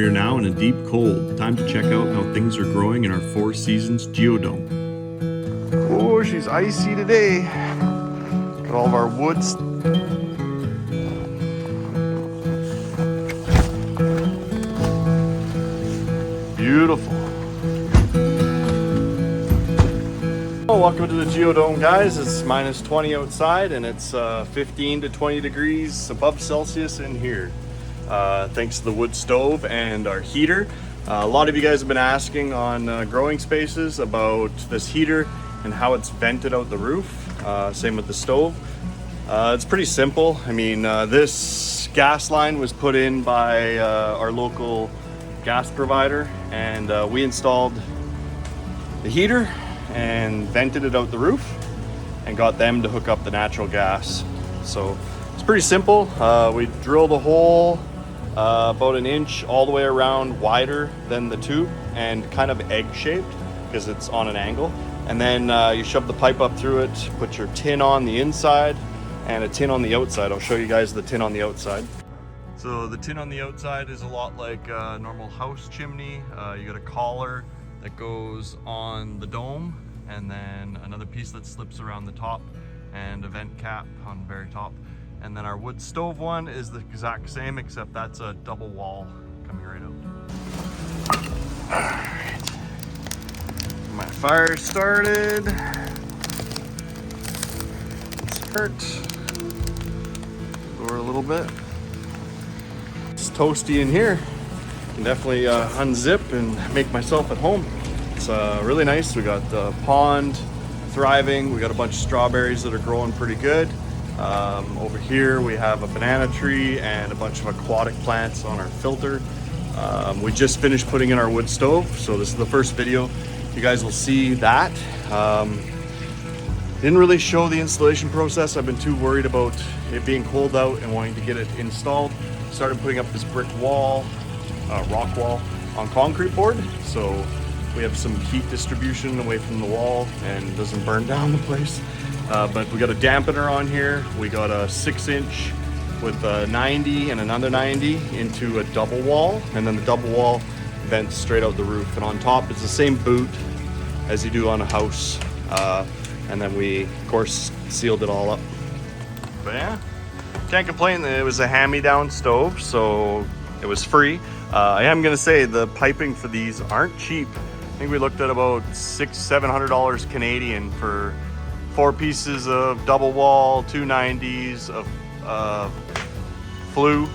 We are now in a deep cold. Time to check out how things are growing in our Four Seasons geodome. Oh, she's icy today. Got all of our woods. Beautiful. Well, welcome to the geodome, guys. It's minus 20 outside and it's 15 to 20 degrees above Celsius in here. Thanks to the wood stove and our heater. A lot of you guys have been asking on growing spaces about this heater and how it's vented out the roof. Same with the stove. It's pretty simple. I mean, this gas line was put in by our local gas provider, and we installed the heater and vented it out the roof and got them to hook up the natural gas. So it's pretty simple. We drilled a hole about an inch all the way around, wider than the tube and kind of egg shaped because it's on an angle. And then you shove the pipe up through it, put your tin on the inside and a tin on the outside. I'll show you guys the tin on the outside. So the tin on the outside is a lot like a normal house chimney. You got a collar that goes on the dome, and then another piece that slips around the top, and a vent cap on the very top. And then our wood stove one is the exact same, except that's a double wall coming right out. Alright. My fire started. Let's hurt. Lower a little bit. It's toasty in here. Can definitely unzip and make myself at home. It's really nice. We got the pond thriving. We got a bunch of strawberries that are growing pretty good. Over here we have a banana tree and a bunch of aquatic plants on our filter. We just finished putting in our wood stove, so this is the first video. You guys will see that. Didn't really show the installation process. I've been too worried about it being cold out and wanting to get it installed. Started putting up this brick wall, rock wall on concrete board, so we have some heat distribution away from the wall and it doesn't burn down the place. But we got a dampener on here. We got a 6-inch with a 90 and another 90 into a double wall, and then the double wall vents straight out the roof. And on top it's the same boot as you do on a house. And then we, of course, sealed it all up. But yeah, can't complain. It was a hand-me-down stove, so it was free. I am gonna say the piping for these aren't cheap. I think we looked at about $600-700 Canadian for 4 pieces of double wall, 2 90s of flue,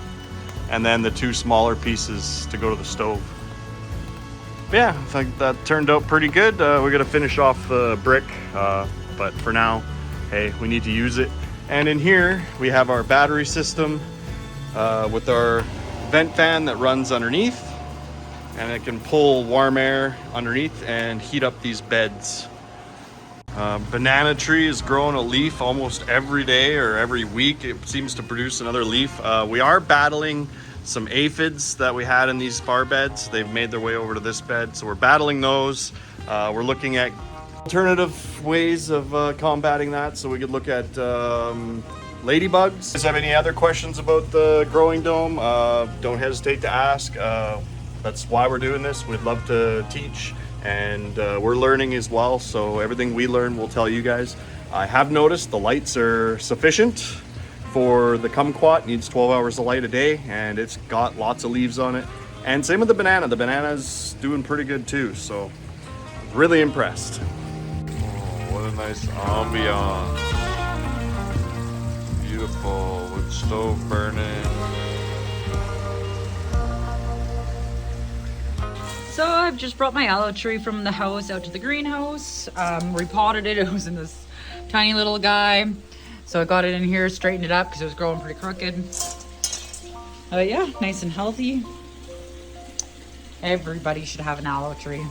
and then the 2 smaller pieces to go to the stove. But yeah, I think that turned out pretty good. We're gonna finish off the brick, but for now, hey, we need to use it. And in here, we have our battery system with our vent fan that runs underneath, and it can pull warm air underneath and heat up these beds. Banana tree is growing a leaf almost every day or every week. It seems to produce another leaf. We are battling some aphids that we had in these far beds. They've made their way over to this bed, so we're battling those. We're looking at alternative ways of combating that, so we could look at ladybugs. If you have any other questions about the growing dome, don't hesitate to ask. That's why we're doing this. We'd love to teach, and we're learning as well, so everything we learn we'll tell you guys. I have noticed the lights are sufficient for the kumquat. Needs 12 hours of light a day, and it's got lots of leaves on it. And same with the banana. The banana's doing pretty good too, so really impressed. Oh, what a nice ambiance. Beautiful wood stove burning. So I've just brought my aloe tree from the house out to the greenhouse, repotted it. It was in this tiny little guy. So I got it in here, straightened it up because it was growing pretty crooked. Yeah, nice and healthy. Everybody should have an aloe tree.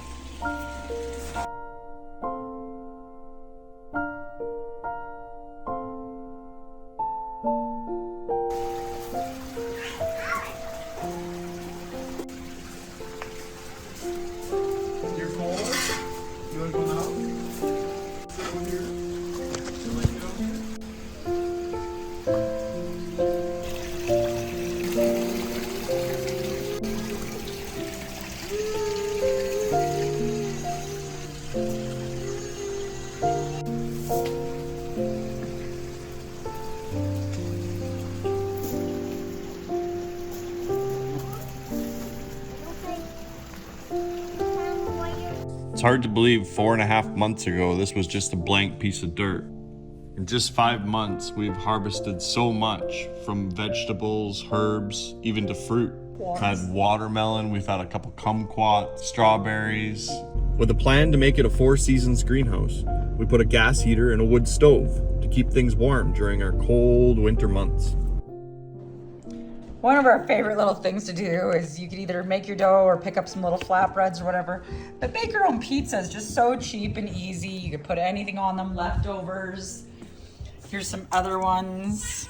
hard to believe 4.5 months ago, this was just a blank piece of dirt. In just 5 months, we've harvested so much, from vegetables, herbs, even to fruit. We've had watermelon, we've had a couple kumquat, strawberries. With a plan to make it a 4 seasons greenhouse, we put a gas heater and a wood stove to keep things warm during our cold winter months. One of our favorite little things to do is you could either make your dough or pick up some little flatbreads or whatever, but make your own pizza is just so cheap and easy. You could put anything on them, leftovers. Here's some other ones.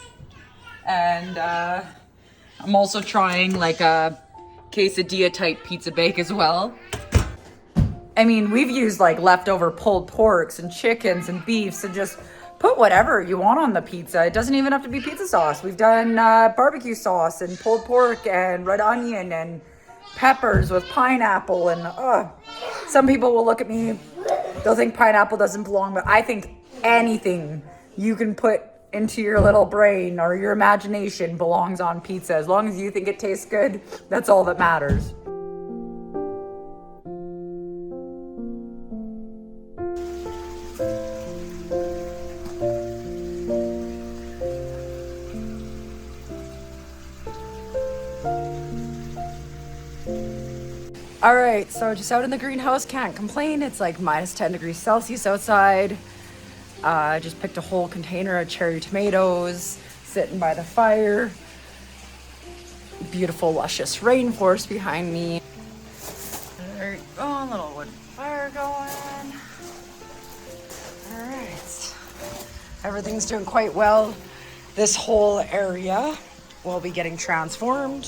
And I'm also trying like a quesadilla type pizza bake as well. I mean, we've used like leftover pulled porks and chickens and beefs and just put whatever you want on the pizza. It doesn't even have to be pizza sauce. We've done barbecue sauce and pulled pork and red onion and peppers with pineapple. And some people will look at me, they'll think pineapple doesn't belong, but I think anything you can put into your little brain or your imagination belongs on pizza. As long as you think it tastes good, that's all that matters. All right, so just out in the greenhouse, can't complain. It's like minus 10 degrees Celsius outside. I just picked a whole container of cherry tomatoes, sitting by the fire. Beautiful, luscious rainforest behind me. There you go, a little wood fire going. All right, everything's doing quite well. This whole area will be getting transformed.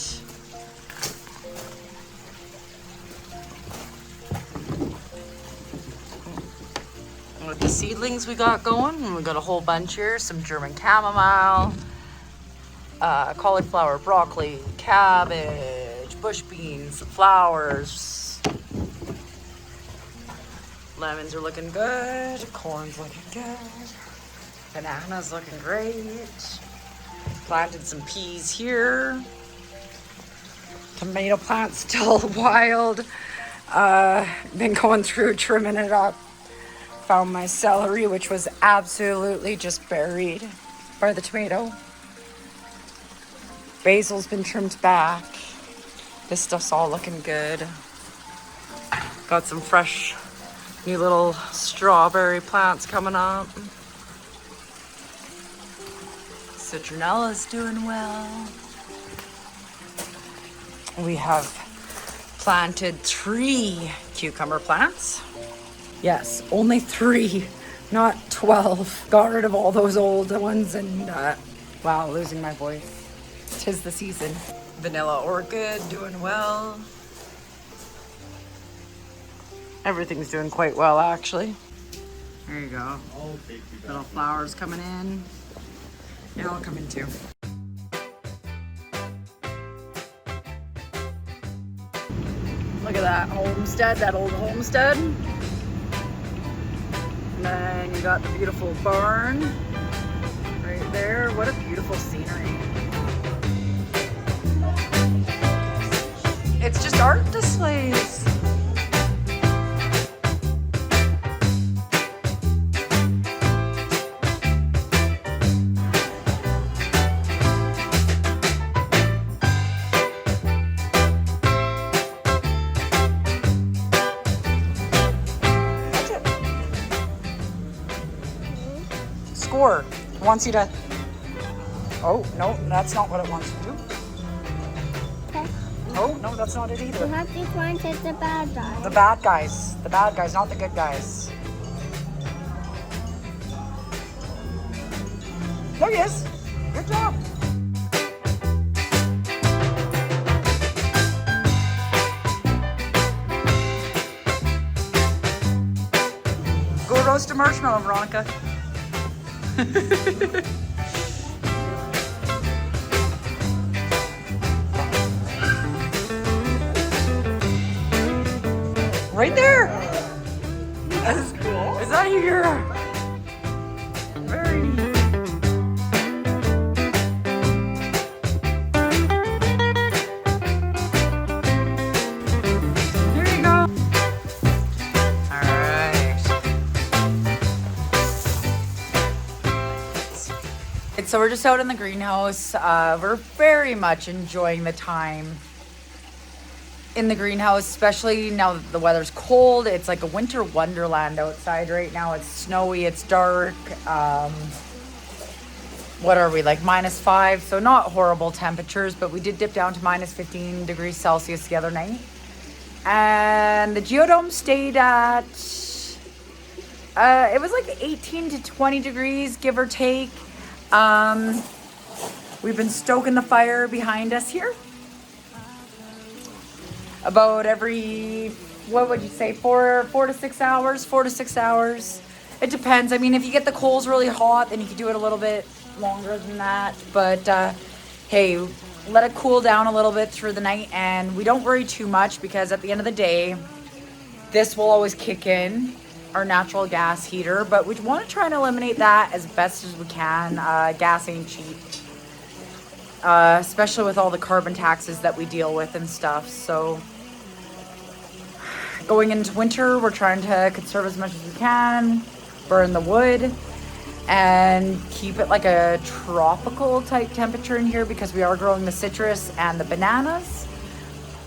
With the seedlings we got going, and we got a whole bunch here, some German chamomile, cauliflower, broccoli, cabbage, bush beans, flowers. Lemons are looking good, corn's looking good, bananas looking great. Planted some peas here. Tomato plant's still wild. Been going through trimming it up. Found my celery, which was absolutely just buried by the tomato. Basil's been trimmed back. This stuff's all looking good. Got some fresh new little strawberry plants coming up. Citronella's doing well. We have planted 3 cucumber plants. Yes, only 3, not 12. Got rid of all those old ones and, wow, losing my voice. 'Tis the season. Vanilla orchid doing well. Everything's doing quite well, actually. There you go. Little flowers coming in. Yeah, I'll come in too. Look at that homestead, that old homestead. And then you got the beautiful barn right there. What a beautiful scenery. It's just art displays. Score. It wants you to. Oh, no, that's not what it wants you to do. Okay. Oh, no, that's not it either. You have to point at the bad guy. The bad guys. The bad guys, not the good guys. There he is. Good job. Go roast a marshmallow, Veronica. Right there. That's cool. Is that your? Very neat. There you go. All So we're just out in the greenhouse. We're very much enjoying the time in the greenhouse, especially now that the weather's cold. It's like a winter wonderland outside right now. It's snowy, it's dark. What are we, like -5? So not horrible temperatures, but we did dip down to -15 degrees Celsius the other night. And the geodome stayed at, it was like 18 to 20 degrees, give or take. We've been stoking the fire behind us here. About every, what would you say, 4 to 6 hours, 4 to 6 hours. It depends. I mean, if you get the coals really hot, then you can do it a little bit longer than that. But hey, let it cool down a little bit through the night, and we don't worry too much because at the end of the day, this will always kick in, our natural gas heater. But we want to try and eliminate that as best as we can. Gas ain't cheap. Especially with all the carbon taxes that we deal with and stuff. So going into winter, we're trying to conserve as much as we can, burn the wood, and keep it like a tropical type temperature in here because we are growing the citrus and the bananas.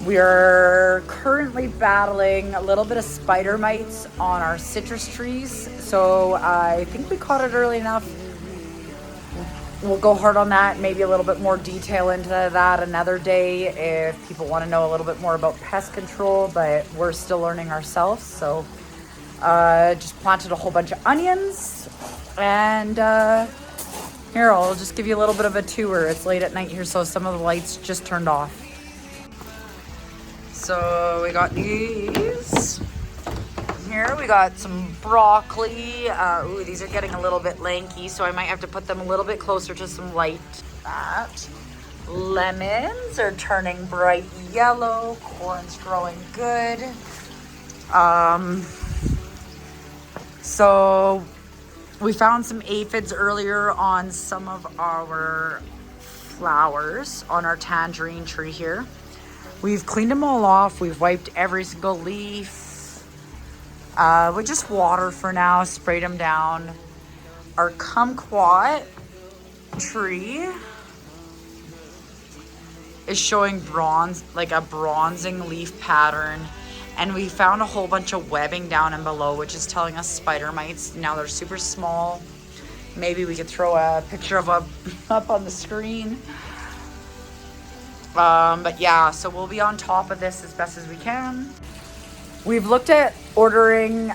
We are currently battling a little bit of spider mites on our citrus trees. So I think we caught it early enough. We'll go hard on that, maybe a little bit more detail into that another day if people want to know a little bit more about pest control, but we're still learning ourselves. So just planted a whole bunch of onions, and here, I'll just give you a little bit of a tour. It's late at night here, so some of the lights just turned off. So we got these. Here we got some broccoli. Ooh, these are getting a little bit lanky, so I might have to put them a little bit closer to some light. That. Lemons are turning bright yellow. Corn's growing good. So we found some aphids earlier on some of our flowers on our tangerine tree here. We've cleaned them all off. We've wiped every single leaf. We just water for now, sprayed them down. Our kumquat tree is showing bronze, like a bronzing leaf pattern. And we found a whole bunch of webbing down and below, which is telling us spider mites. Now they're super small. Maybe we could throw a picture of them up on the screen. But yeah, so we'll be on top of this as best as we can. We've looked at ordering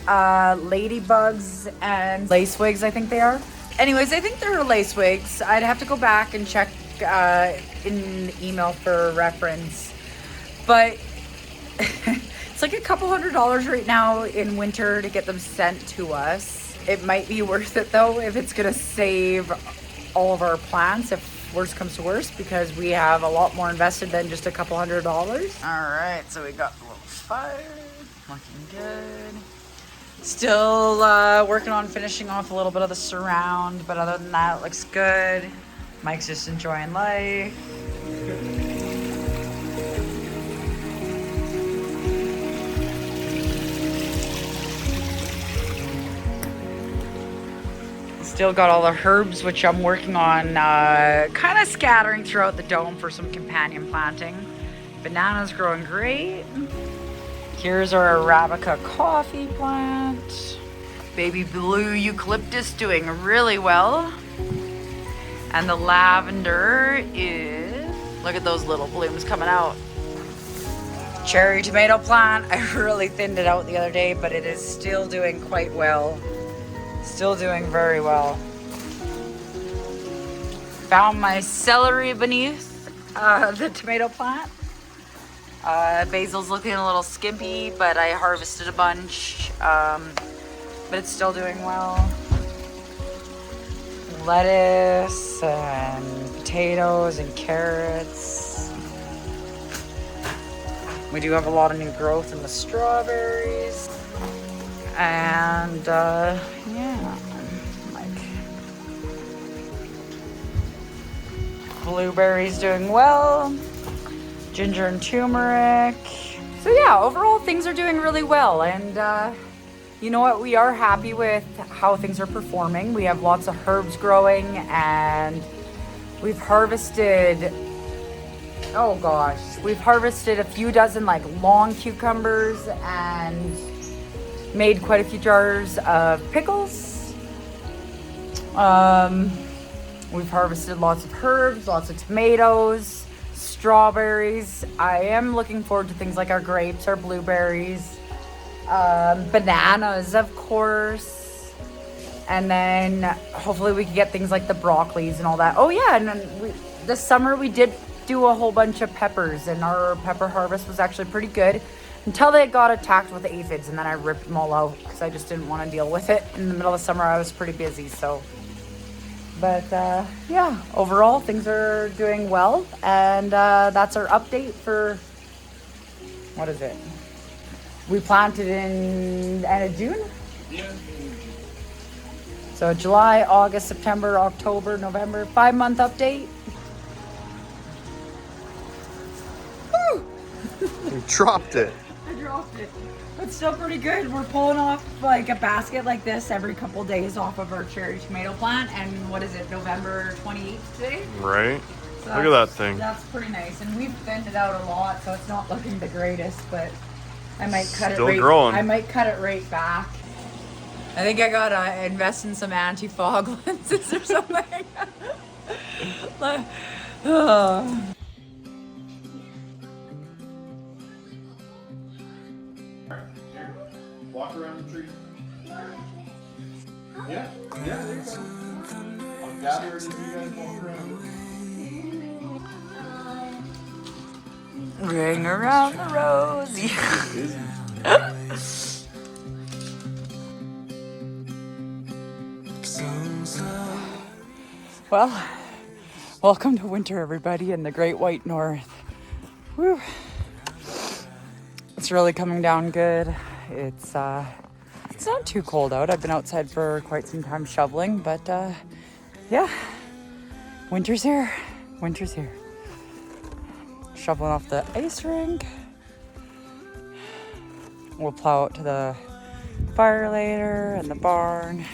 ladybugs and lacewings, I think they are. Anyways, I think they're lacewings. I'd have to go back and check in the email for reference. But it's like a couple $100 right now in winter to get them sent to us. It might be worth it though if it's gonna save all of our plants, if worst comes to worst, because we have a lot more invested than just a couple $100. All right, so we got the little fire. Looking good. Still working on finishing off a little bit of the surround, but other than that, it looks good. Mike's just enjoying life. Still got all the herbs, which I'm working on kind of scattering throughout the dome for some companion planting. Banana's growing great. Here's our Arabica coffee plant. Baby blue eucalyptus doing really well. And the lavender is, look at those little blooms coming out. Cherry tomato plant, I really thinned it out the other day, but it is still doing quite well. Still doing very well. Found my celery beneath the tomato plant. Basil's looking a little skimpy, but I harvested a bunch. But it's still doing well. Lettuce and potatoes and carrots. We do have a lot of new growth in the strawberries. And yeah, like blueberries doing well. Ginger and turmeric. So yeah, overall things are doing really well, and you know what, we are happy with how things are performing. We have lots of herbs growing, and We've harvested, oh gosh, we've harvested a few dozen like long cucumbers and made quite a few jars of pickles. We've harvested lots of herbs, lots of tomatoes, strawberries. I am looking forward to things like our grapes, our blueberries, bananas, of course. And then hopefully we can get things like the broccolis and all that. Oh yeah, and then this summer we did do a whole bunch of peppers, and our pepper harvest was actually pretty good until they got attacked with aphids, and then I ripped them all out because I just didn't want to deal with it. In the middle of summer I was pretty busy, so. But yeah, overall things are doing well, and that's our update for, what is it? We planted in end of June? Yeah. So July, August, September, October, November, 5-month update. You dropped it. I dropped it. It's still pretty good. We're pulling off like a basket like this every couple days off of our cherry tomato plant. And what is it, November 28th today? Right. So Look at that thing. That's pretty nice. And we've thinned it out a lot, so it's not looking the greatest, but I might cut Still it right. growing. I might cut it right back. I think I gotta invest in some anti-fog lenses or something. Like, Walk around the tree. Yeah, there you go. I'll gather it as you guys walk around. ring around the rosy. Well, welcome to winter, everybody, in the Great White North. Woo. It's really coming down good. It's not too cold out. I've been outside for quite some time shoveling, but yeah, winter's here. Winter's here. Shoveling off the ice rink. We'll plow out to the fire later and the barn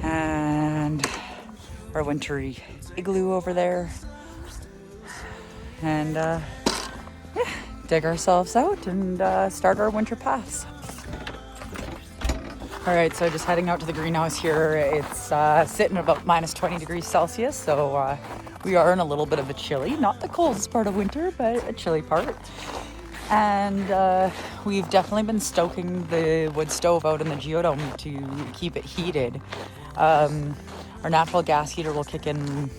and our wintry igloo over there. And yeah, dig ourselves out and start our winter pass. All right, so just heading out to the greenhouse here. It's sitting about minus 20 degrees Celsius, so we are in a little bit of a chilly, not the coldest part of winter, but a chilly part. And we've definitely been stoking the wood stove out in the geodome to keep it heated. Our natural gas heater will kick in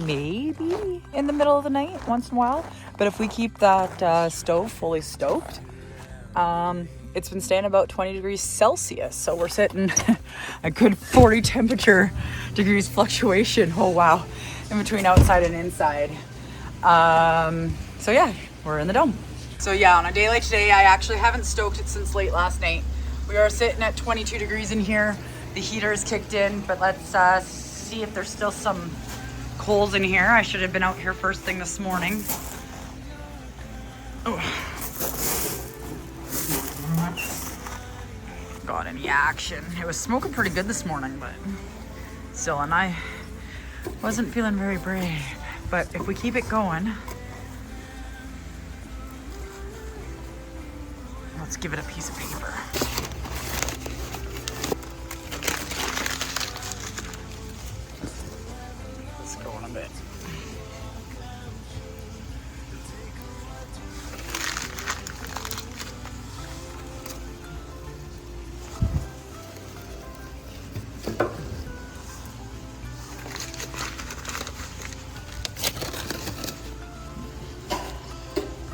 maybe in the middle of the night once in a while, but if we keep that stove fully stoked, it's been staying about 20 degrees Celsius, so we're sitting a good 40 temperature degrees fluctuation, oh wow, in between outside and inside. So yeah, we're in the dome. So yeah, on a day like today, I actually haven't stoked it since late last night. We are sitting at 22 degrees in here. The heater is kicked in, but let's see if there's still some coals in here. I should have been out here first thing this morning. Oh. Got any action. It was smoking pretty good this morning, but still, and I wasn't feeling very brave. But if we keep it going, let's give it a piece of paper. Let's go in a bit.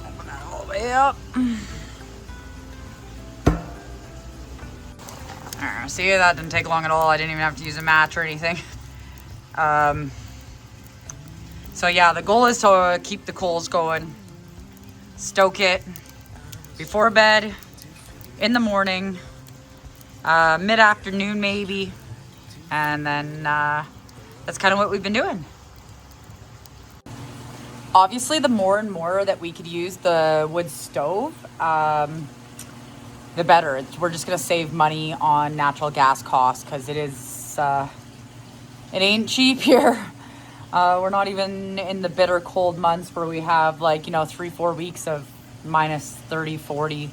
Open that all the way up. See, that didn't take long at all. I didn't even have to use a match or anything. So yeah, the goal is to keep the coals going, stoke it before bed, in the morning, mid-afternoon maybe, and then that's kind of what we've been doing. Obviously, the more and more that we could use the wood stove, the better. We're just gonna save money on natural gas costs because it is, it ain't cheap here. We're not even in the bitter cold months where we have like, you know, 3-4 weeks of minus 30, 40.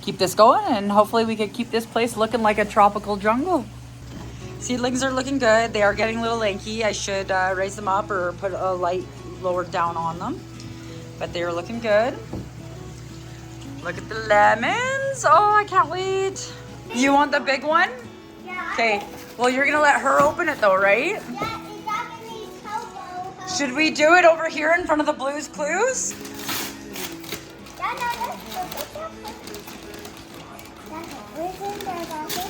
Keep this going and hopefully we could keep this place looking like a tropical jungle. Seedlings are looking good. They are getting a little lanky. I should raise them up or put a light lower down on them. But they are looking good. Look at the lemons. Oh, I can't wait. You want the big one? Yeah. Okay. Well, you're gonna let her open it though, right? Yeah, it's not gonna need Coco. Should we do it over here in front of the Blues Clues? Yeah, no, let's go. Where's in there, Daddy?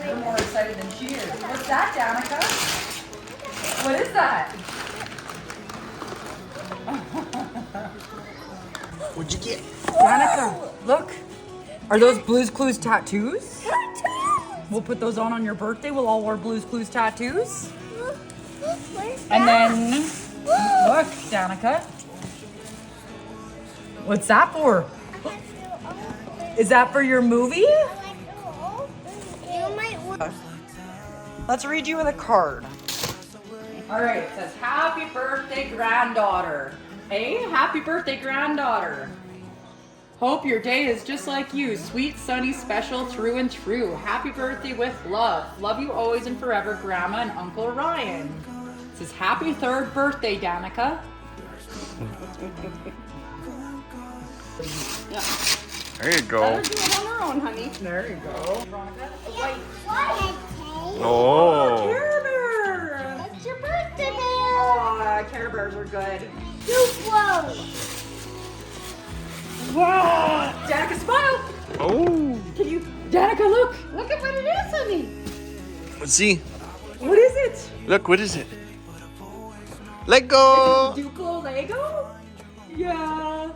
You're more excited than she is. What's that, Danica? What is that? What'd you get? Danica, look. Are those Blues Clues tattoos? We'll put those on your birthday. We'll all wear Blues Clues tattoos. And then, look, Danica. What's that for? Is that for your movie? You might want. Let's read you with a card. All right, it says, happy birthday, granddaughter. Hey, happy birthday, granddaughter. Hope your day is just like you, sweet, sunny, special, through and through. Happy birthday with love. Love you always and forever, Grandma and Uncle Ryan. It says, happy 3rd birthday, Danica. There you go. Let her do it on her own, honey. There you go. Oh. Care Bear. It's your birthday, Bear. Oh, Care Bears are good. Whoa. Wow. Danica, smile. Oh. Can you, Danica, look. Look at what it is, honey. Let's see. What is it? Look, what is it? Let go. Duplo Lego? Yeah.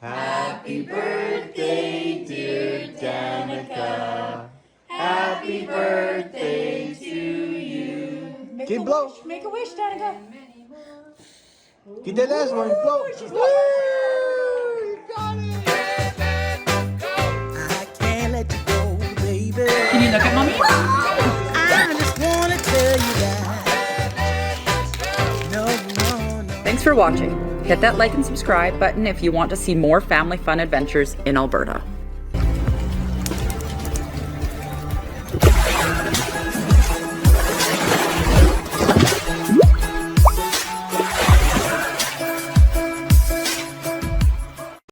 Happy birthday, dear Danica. Happy birthday to you. Make blow. Make a wish, Danica. Get that last one. Blow. She's Woo! You got it. I can't let you go, baby. Can you look at mommy? I just wanna tell you that. No. Thanks for watching. Hit that like and subscribe button if you want to see more family fun adventures in Alberta.